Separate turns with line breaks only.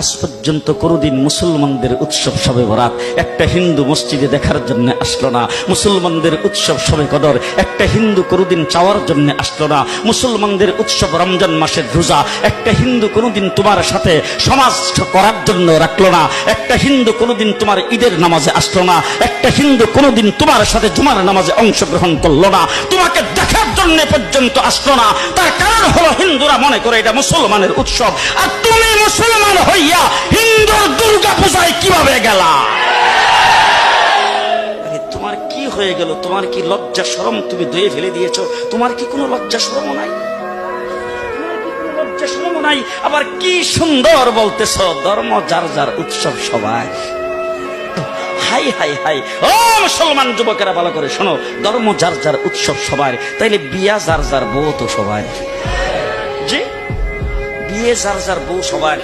আজ পর্যন্ত কোনোদিন মুসলমানদের উৎসব শবে বরাত একটা হিন্দু মসজিদে দেখার জন্য আসলো না, মুসলমানদের উৎসব শবে কদর একটা হিন্দু কোনোদিন চাওয়ার জন্য আসলো না, মুসলমানদের উৎসব রমজান মাসের রোজা একটা হিন্দু কোনোদিন তোমার সাথে সমাজ করার জন্য রাখলো না, একটা হিন্দু কোনোদিন তোমার ঈদের নামাজে আসলো না, একটা হিন্দু কোনোদিন তোমার সাথে জুমার নামাজে অংশগ্রহণ করলো না, তোমাকে দেখার জন্য পর্যন্ত আসলো না। তার কারণ হলো হিন্দুরা মনে করে এটা মুসলমানের উৎসব, আর তুমি মুসলমান হইয়া হিন্দুর দুর্গা পূজায় কিভাবে গেলা? তোমার কি হয়ে গেল? তোমার কি লজ্জা শরম তুমি ধুয়ে ফেলে দিয়েছো? তোমার কি কোনো লজ্জা শরম নাই? লজ্জা শরম নাই? আবার কি সুন্দর বলতেছ, ধর্ম যার যার উৎসব সবাই। হাই হাই হাই, ও মুসলমান যুবকেরা ভালো করে শোনো, ধর্ম যার যার উৎসব সবার, তাইলে বিয়া যার যার বউ তো সবার, যে বিয়ে যার যার বউ সবার।